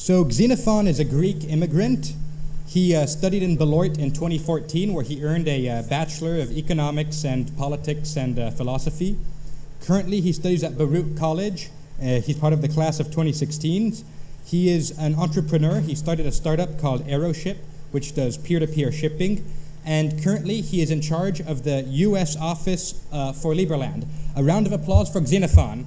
So Xenophon is a Greek immigrant. He studied in Beloit in 2014, where he earned a Bachelor of Economics and Politics and Philosophy. Currently, he studies at Baruch College. He's part of the class of 2016. He is an entrepreneur. He started a startup called Aeroship, which does peer-to-peer shipping. And currently, he is in charge of the U.S. office for Liberland. A round of applause for Xenophon.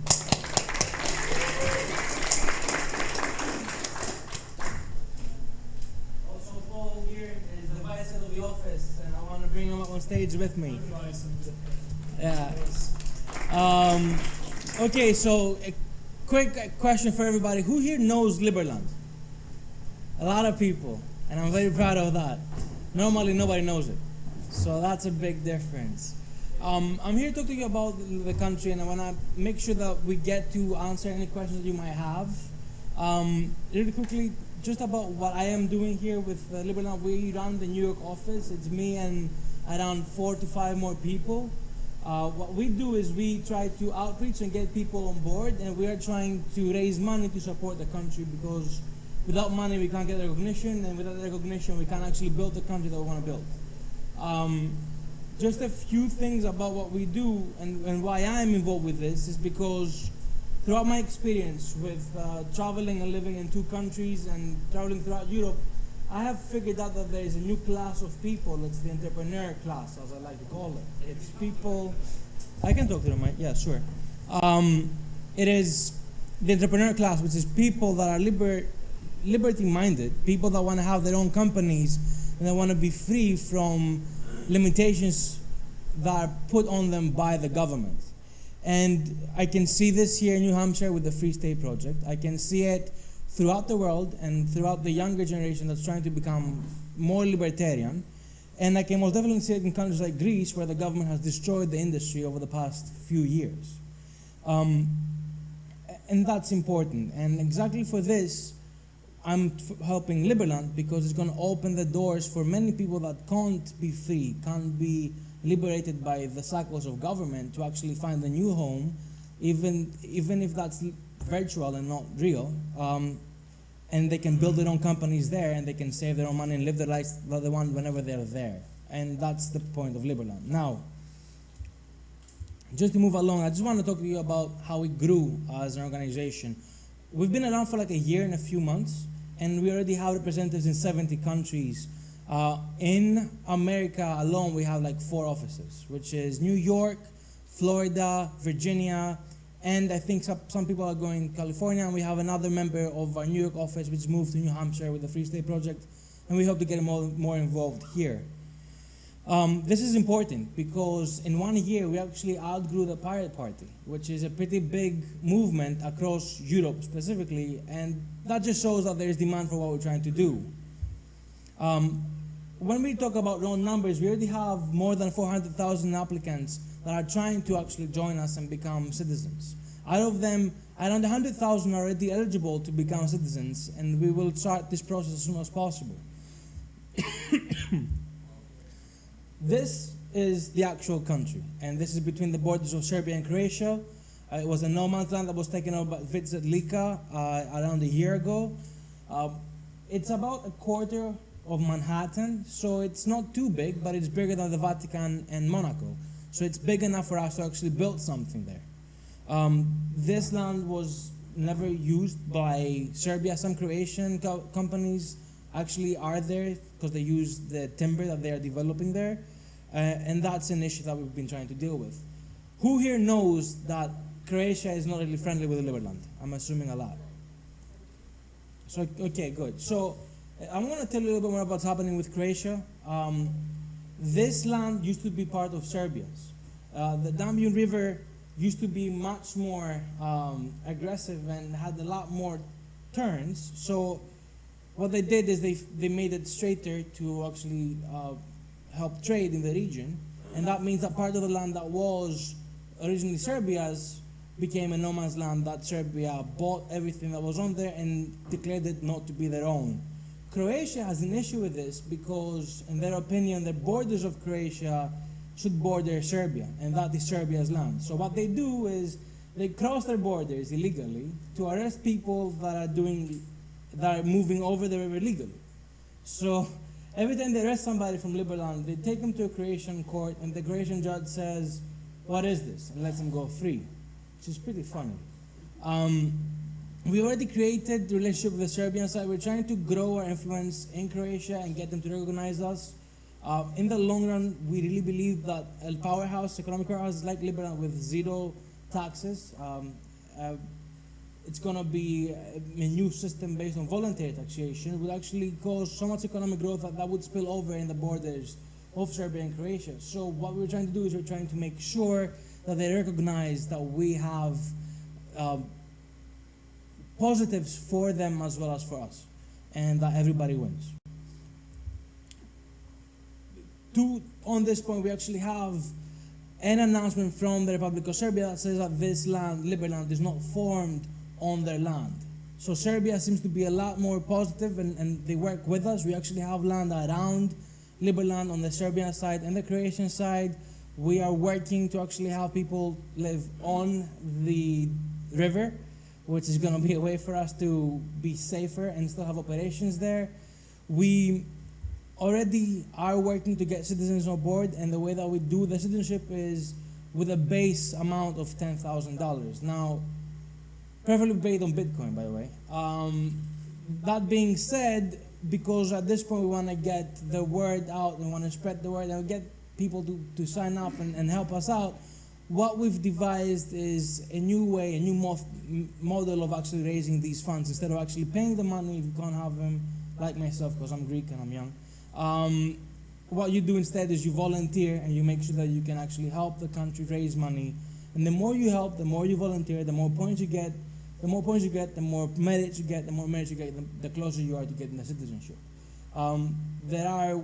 Also, Paul here is the vice head of the office, and I want to bring him up on stage with me. Yeah. Okay, so a quick question for everybody. Who here knows Liberland? A lot of people, and I'm very proud of that. Normally, nobody knows it, so that's a big difference. I'm here to talk to you about the country, and I want to make sure that we get to answer any questions that you might have. Really quickly, just about what I am doing here with Liberland. We run the New York office. It's me and around 4 to 5 more people. What we do is we try to outreach and get people on board, and we are trying to raise money to support the country, because without money we can't get recognition, and without recognition we can't actually build the country that we want to build. Just a few things about what we do and why I'm involved with this is because throughout my experience with traveling and living in 2 countries and traveling throughout Europe, I have figured out that there is a new class of people. It's the entrepreneur class, as I like to call it. It's people... I can talk to them, right? Yeah, sure. It is the entrepreneur class, which is people that are liberty-minded, people that want to have their own companies, and they want to be free from limitations that are put on them by the government. And I can see this here in New Hampshire with the Free State Project. I can see it throughout the world and throughout the younger generation that's trying to become more libertarian. And I can most definitely see it in countries like Greece, where the government has destroyed the industry over the past few years. And that's important. And exactly for this, I'm helping Liberland, because it's going to open the doors for many people that can't be free, can't be liberated by the cycles of government, to actually find a new home, even if that's virtual and not real. And they can build their own companies there, and they can save their own money and live their lives that they want whenever they're there. And that's the point of Liberland. Now, just to move along, I just want to talk to you about how we grew as an organization. We've been around for like a year and a few months, and we already have representatives in 70 countries. In America alone, we have like 4 offices, which is New York, Florida, Virginia, and I think some people are going to California, and we have another member of our New York office which moved to New Hampshire with the Free State Project, and we hope to get more involved here. This is important because in 1 year we actually outgrew the Pirate Party, which is a pretty big movement across Europe specifically, and that just shows that there is demand for what we're trying to do. When we talk about raw numbers, we already have more than 400,000 applicants that are trying to actually join us and become citizens. Out of them, around 100,000 are already eligible to become citizens, and we will start this process as soon as possible. This is the actual country, and this is between the borders of Serbia and Croatia. It was a no man's land that was taken over by Vincent Lika around a year ago. It's about a quarter of Manhattan, so it's not too big, but it's bigger than the Vatican and Monaco. So it's big enough for us to actually build something there. This land was never used by Serbia. Some Croatian companies actually are there because they use the timber that they are developing there. And that's an issue that we've been trying to deal with. Who here knows that Croatia is not really friendly with Liberland? I'm assuming a lot. So, okay, good. So I'm going to tell you a little bit more about what's happening with Croatia. This land used to be part of Serbia's. The Danube River used to be much more aggressive and had a lot more turns. So what they did is they made it straighter to actually help trade in the region. And that means that part of the land that was originally Serbia's became a no man's land that Serbia bought everything that was on there and declared it not to be their own. Croatia has an issue with this because, in their opinion, the borders of Croatia should border Serbia, and that is Serbia's land. So what they do is they cross their borders illegally to arrest people that are doing that are moving over the river legally. So every time they arrest somebody from Liberland, they take them to a Croatian court, and the Croatian judge says, "What is this?" and lets them go free, which is pretty funny. We already created a relationship with the Serbian side. We're trying to grow our influence in Croatia and get them to recognize us. In the long run, we really believe that a powerhouse, economic powerhouse like Liberland with zero taxes, it's going to be a new system based on voluntary taxation, will actually cause so much economic growth that would spill over in the borders of Serbia and Croatia. So what we're trying to do is we're trying to make sure that they recognize that we have positives for them as well as for us, and that everybody wins. On this point, we actually have an announcement from the Republic of Serbia that says that this land, Liberland, is not formed on their land. So Serbia seems to be a lot more positive, and they work with us. We actually have land around Liberland on the Serbian side and the Croatian side. We are working to actually have people live on the river, which is going to be a way for us to be safer and still have operations there. We already are working to get citizens on board, and the way that we do the citizenship is with a base amount of $10,000. Now, preferably paid on Bitcoin, by the way. That being said, because at this point we want to get the word out, we want to spread the word and get people to sign up and help us out, what we've devised is a new way, a new model of actually raising these funds. Instead of actually paying the money if you can't have them, like myself, because I'm Greek and I'm young. What you do instead is you volunteer and you make sure that you can actually help the country raise money. And the more you help, the more you volunteer, the more points you get, the more points you get, the more merits you get, the more merits you get, the closer you are to getting the citizenship. There are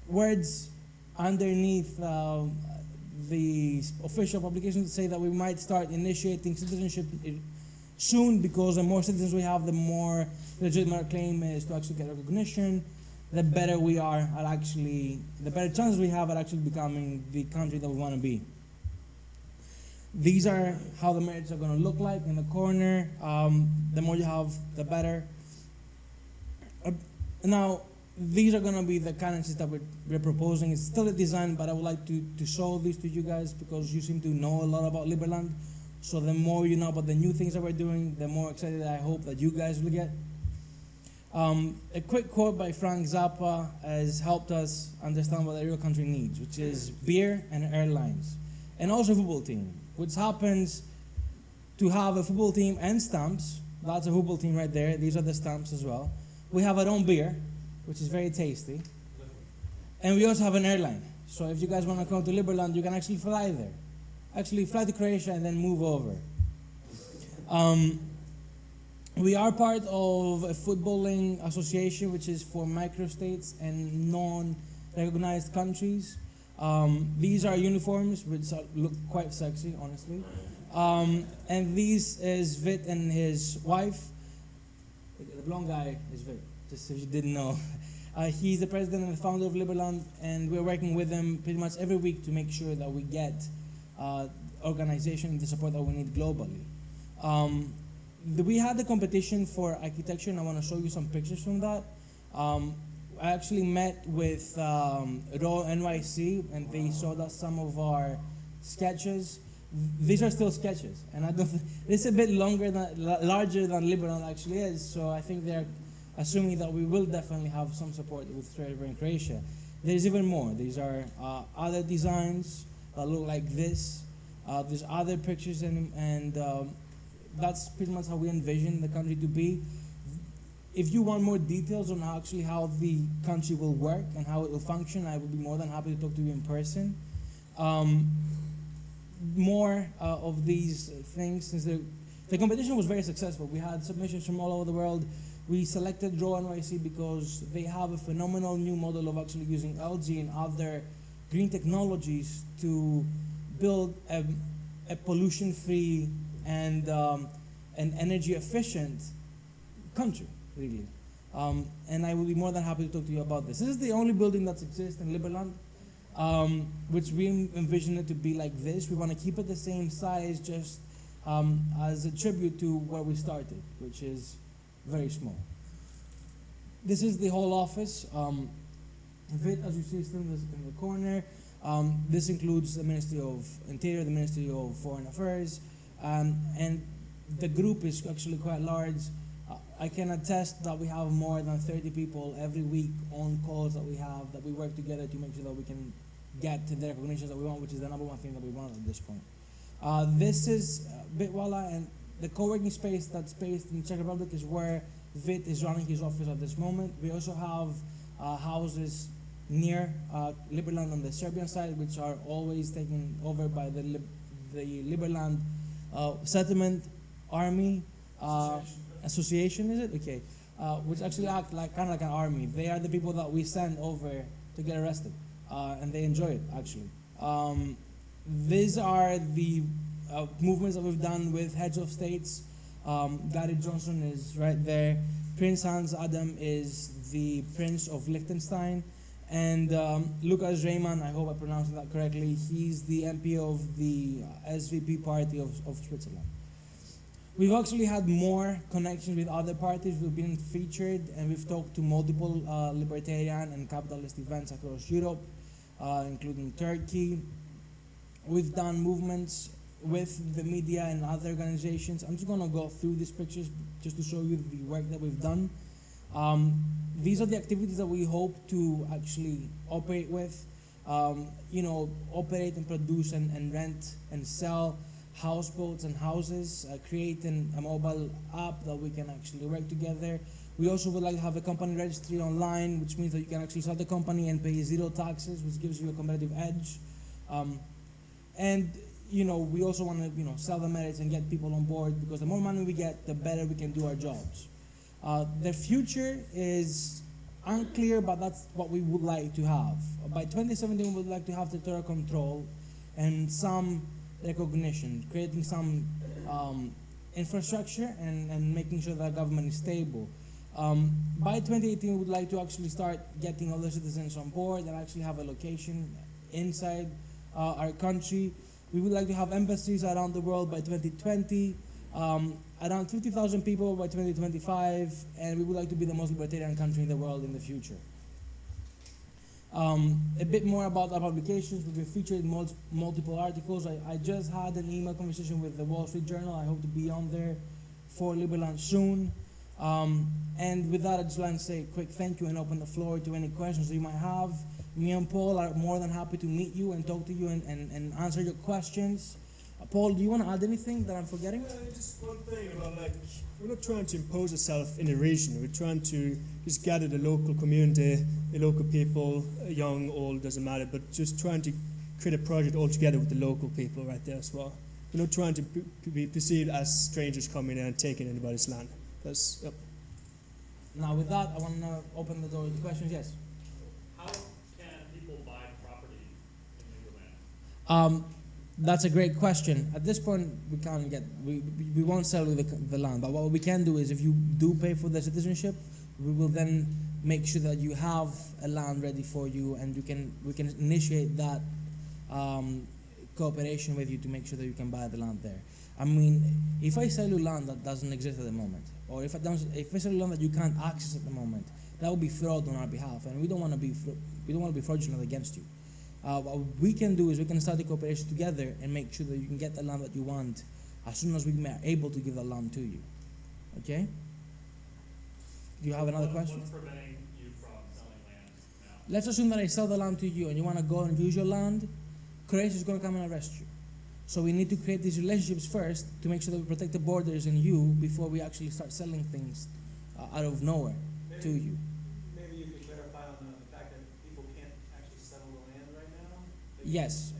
words underneath the official publication that say that we might start initiating citizenship soon, because the more citizens we have, the more legitimate our claim is to actually get recognition. The better we are at actually, the better chances we have at actually becoming the country that we want to be. These are how the merits are going to look like in the corner. The more you have, the better. Now, these are going to be the currencies that we're proposing. It's still a design, but I would like to show these to you guys because you seem to know a lot about Liberland. So the more you know about the new things that we're doing, the more excited I hope that you guys will get. A quick quote by Frank Zappa has helped us understand what the real country needs, which is beer and airlines, and also a football team, which happens to have a football team and stamps. That's a football team right there. These are the stamps as well. We have our own beer, which is very tasty. And we also have an airline. So if you guys want to come to Liberland, you can actually fly there. Actually fly to Croatia and then move over. We are part of a footballing association, which is for microstates and non-recognized countries. These are uniforms, which look quite sexy, honestly. And this is Vit and his wife. The blonde guy is Vit, just if you didn't know. He's the president and the founder of Liberland, and we're working with him pretty much every week to make sure that we get organization and the support that we need globally. We had the competition for architecture, and I want to show you some pictures from that. I actually met with Raw NYC, and they showed us some of our sketches. These are still sketches, and I don't. It's a bit larger than Liberland actually is. So I think they're assuming that we will definitely have some support with Serbia and Croatia. There's even more. These are other designs that look like this. There's other pictures, and that's pretty much how we envision the country to be. If you want more details on how the country will work and how it will function, I would be more than happy to talk to you in person. More of these things, since the competition was very successful. We had submissions from all over the world. We selected Draw NYC because they have a phenomenal new model of actually using algae and other green technologies to build a pollution-free and an energy-efficient country, really. And I will be more than happy to talk to you about this. This is the only building that exists in Liberland, which we envision it to be like this. We want to keep it the same size, just as a tribute to where we started, which is very small. This is the whole office. VIT, as you see, still in the corner. This includes the Ministry of Interior, the Ministry of Foreign Affairs, and the group is actually quite large. I can attest that we have more than 30 people every week on calls that we work together to make sure that we can get to the recognitions that we want, which is the number one thing that we want at this point. This is Bitwala, and the co-working space that's based in Czech Republic is where VIT is running his office at this moment. We also have houses near Liberland on the Serbian side, which are always taken over by the Liberland Settlement Army Association, is it? Okay. Which actually act like kind of like an army. They are the people that we send over to get arrested, and they enjoy it actually. These are the movements that we've done with heads of states. Gary Johnson is right there. Prince Hans Adam is the Prince of Liechtenstein. And Lucas Reimann, I hope I pronounced that correctly, he's the MP of the SVP party of Switzerland. We've actually had more connections with other parties. We've been featured and we've talked to multiple libertarian and capitalist events across Europe, including Turkey. We've done movements with the media and other organizations. I'm just going to go through these pictures just to show you the work that we've done. These are the activities that we hope to actually operate with. Operate and produce and rent and sell houseboats and houses, create a mobile app that we can actually work together. We also would like to have a company registry online, which means that you can actually start the company and pay zero taxes, which gives you a competitive edge. We also want to sell the merits and get people on board, because the more money we get, the better we can do our jobs. The future is unclear, but that's what we would like to have. By 2017, we would like to have territorial control and some recognition, creating some infrastructure and making sure that government is stable. By 2018, we would like to actually start getting other citizens on board and actually have a location inside our country. We would like to have embassies around the world by 2020. Around 50,000 people by 2025, and we would like to be the most libertarian country in the world in the future. A bit more about our publications. We've been featured in multiple articles. I just had an email conversation with the Wall Street Journal. I hope to be on there for Liberland soon. And with that, I'd just like to say a quick thank you and open the floor to any questions that you might have. Me and Paul are more than happy to meet you and talk to you and answer your questions. Paul, do you want to add anything that I'm forgetting? Just one thing about, we're not trying to impose ourselves in a region. We're trying to just gather the local community, the local people, young, old, doesn't matter, but just trying to create a project all together with the local people right there as well. We're not trying to be perceived as strangers coming in and taking anybody's land. Yep. Now with that, I want to open the door to questions. Yes? How can people buy property in Liberland? That's a great question. At this point, we won't sell you the land, but what we can do is, if you do pay for the citizenship, we will then make sure that you have a land ready for you, and we can initiate that cooperation with you to make sure that you can buy the land there. I mean, if I sell you land that doesn't exist at the moment, or if I sell you land that you can't access at the moment, that would be fraud on our behalf, and we don't want to be fraudulent against you. What we can do is we can start the cooperation together and make sure that you can get the land that you want as soon as we are able to give the land to you. Okay? Do you have another question? What's preventing you from selling land now? Let's assume that I sell the land to you and you want to go and use your land. Croatia is going to come and arrest you. So we need to create these relationships first to make sure that we protect the borders and you before we actually start selling things out of nowhere to you. Maybe you could clarify on the fact that people can't actually settle the land right now? Yes,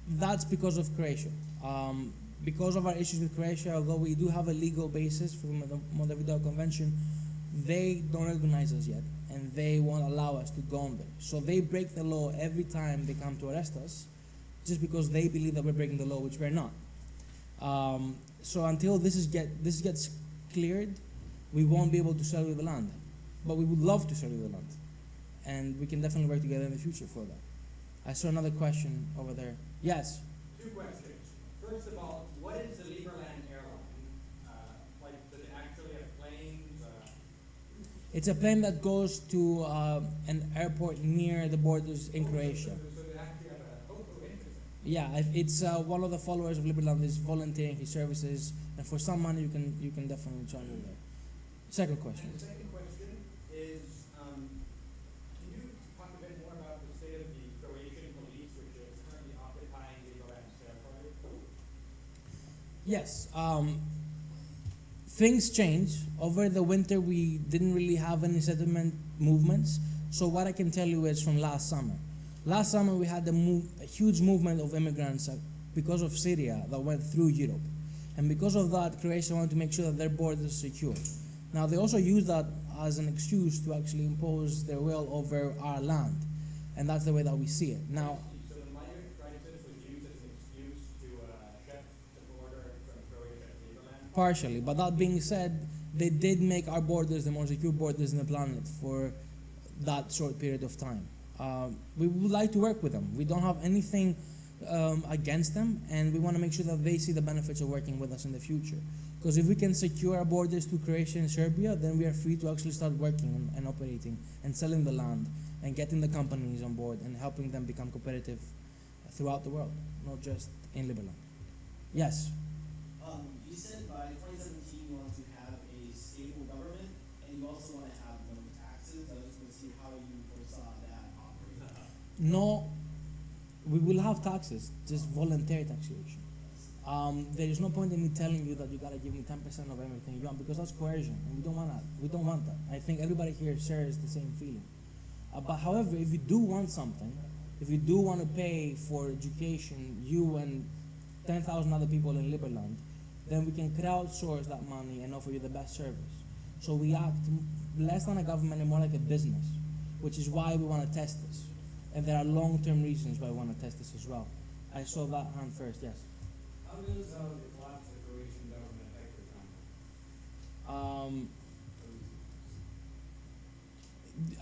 that's because of Croatia. Because of our issues with Croatia, although we do have a legal basis for the Montevideo Convention, they don't recognize us yet, and they won't allow us to go on there. So they break the law every time they come to arrest us, just because they believe that we're breaking the law, which we're not. So until this gets cleared, we won't be able to sell you the land. But we would love to sell you the land, and we can definitely work together in the future for that. I saw another question over there. Yes? Two questions. First of all, what is the Liberland airline? Does it actually have planes? It's a plane that goes to an airport near the borders in Croatia. So they actually have a hotel interest. Yeah, it's one of the followers of Liberland is volunteering his services, and for some money you can definitely travel there. Second question. And the second question is, can you talk a bit more about the state of the Croatian police, which is currently occupying Liberland territory? Yes. Things change. Over the winter, we didn't really have any settlement movements. So what I can tell you is from last summer. Last summer, we had a huge movement of immigrants because of Syria that went through Europe. And because of that, Croatia wanted to make sure that their borders are secure. Now, they also use that as an excuse to actually impose their will over our land. And that's the way that we see it. Now, So the migrant crisis was used as an excuse to shift the border from Croatia to Liberland? partially, but that being said, they did make our borders the most secure borders in the planet for that short period of time. We would like to work with them. We don't have anything against them, and we want to make sure that they see the benefits of working with us in the future. Because if we can secure our borders to Croatia and Serbia, then we are free to actually start working and operating and selling the land and getting the companies on board and helping them become competitive throughout the world, not just in Liberland. Yes? You said by 2017 you want to have a stable government, and you also want to have no taxes. I just want to see how you foresaw that operating. No, we will have taxes, just voluntary taxation. There is no point in me telling you that you gotta give me 10% of everything you want, because that's coercion, and we don't want that. We don't want that. I think everybody here shares the same feeling. But however, if you do want something, if you do want to pay for education, you and 10,000 other people in Liberland, then we can crowdsource that money and offer you the best service. So we act less than a government and more like a business, which is why we want to test this. And there are long-term reasons why we want to test this as well. I saw that hand first, yes. How does the collapse of the Croatian government affect your economy?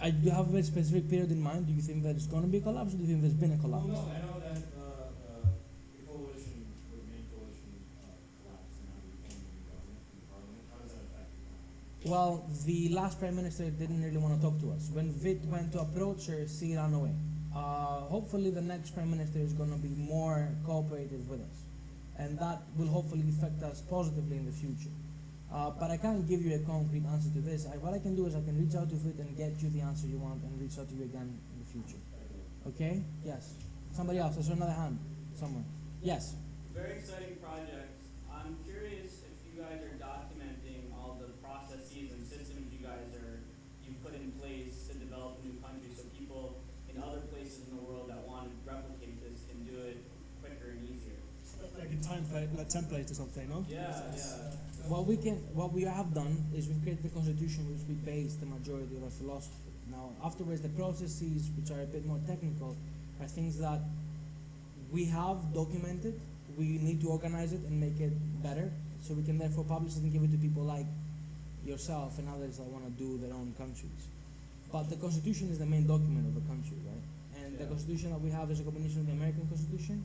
Do you have a specific period in mind? Do you think that it's going to be a collapse, or do you think there's been a collapse? Well, no, I know that the coalition, the main coalition, collapsed and now we became a new government in parliament. How does that affect you? Well, the last prime minister didn't really want to talk to us. When Vit went to approach her, she ran away. Hopefully the next prime minister is going to be more cooperative with us. And that will hopefully affect us positively in the future. But I can't give you a concrete answer to this. What I can do is I can reach out to Vit and get you the answer you want and reach out to you again in the future. Okay? Yes. Somebody else. I saw another hand somewhere. Yes. Very exciting project. I'm curious if you guys are documenting all the processes and systems you put in place to develop a new country, so people in other places in the world that want to replicate this can do it quicker and easier. Like a template or something, no? Yeah. What we have done is we've created a constitution which we base the majority of our philosophy. Now, afterwards, the processes, which are a bit more technical, are things that we have documented. We need to organize it and make it better, so we can therefore publish it and give it to people like yourself and others that want to do their own countries. But the constitution is the main document of the country, right? And the constitution that we have is a combination of the American Constitution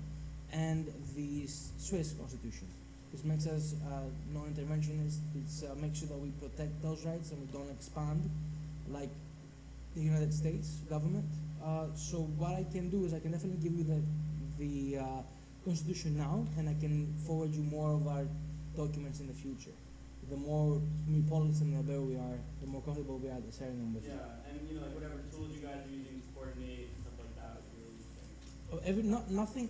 and the Swiss Constitution. This makes us non-interventionist. It makes sure that we protect those rights and we don't expand like the United States government. So what I can do is I can definitely give you the Constitution now, and I can forward you more of our documents in the future. The more policy and the better we are, the more comfortable we are sharing them with you. Yeah, and like whatever tools you guys are using to coordinate and stuff like that would be really interesting.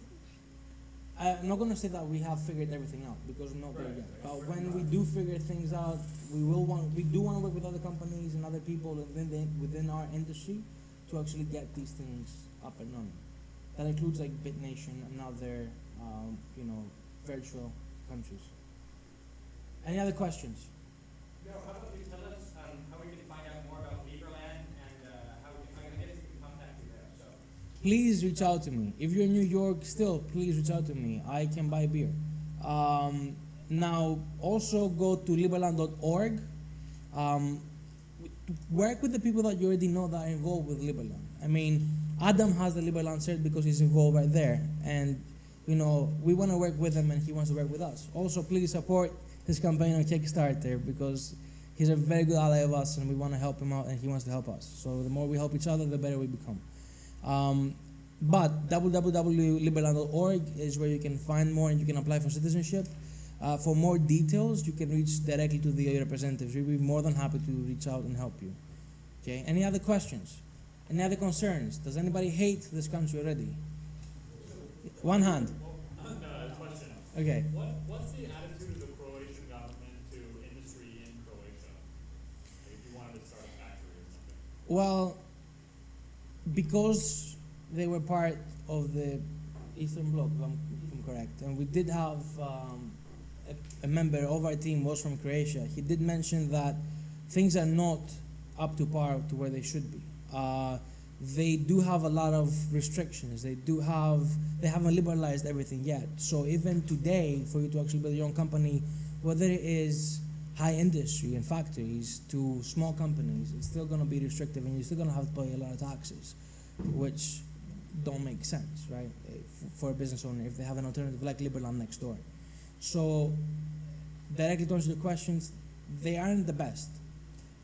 I'm not going to say that we have figured everything out, because we're not there yet. But when we do figure things out, we do want to work with other companies and other people within our industry to actually get these things up and running. That includes like BitNation and other, virtual countries. Any other questions? No, how about you tell us how we can find out more about Liberland and how I guess we can contact you there. So. Please reach out to me. If you're in New York still, please reach out to me. I can buy beer. Now, also go to liberland.org. Work with the people that you already know that are involved with Liberland. I mean, Adam has the Liberland cert because he's involved right there. And, we want to work with him and he wants to work with us. Also, please support his campaign on Kickstarter, because he's a very good ally of us, and we want to help him out, and he wants to help us. So the more we help each other, the better we become. But www.liberland.org is where you can find more, and you can apply for citizenship. For more details, you can reach directly to the representatives. We'll be more than happy to reach out and help you. Okay. Any other questions? Any other concerns? Does anybody hate this country already? One hand. Question. Okay. What's the attitude of the Croatian government to industry in Croatia? Like if you wanted to start a factory or something. Well, because they were part of the Eastern Bloc, if I'm correct, and we did have a member of our team was from Croatia. He did mention that things are not up to par to where they should be. They do have a lot of restrictions. They haven't liberalized everything yet. So even today, for you to actually build your own company, whether it is high industry and factories to small companies, it's still going to be restrictive, and you're still going to have to pay a lot of taxes, which don't make sense, right, for a business owner if they have an alternative like Liberland next door. So directly to answer the questions, they aren't the best,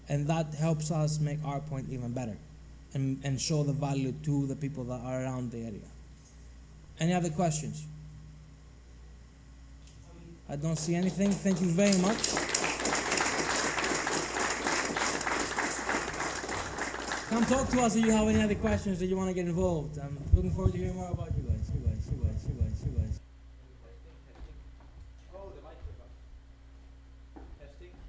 and that helps us make our point even better and show the value to the people that are around the area. Any other questions? I don't see anything. Thank you very much. Come talk to us if you have any other questions or you want to get involved. I'm looking forward to hearing more about you guys.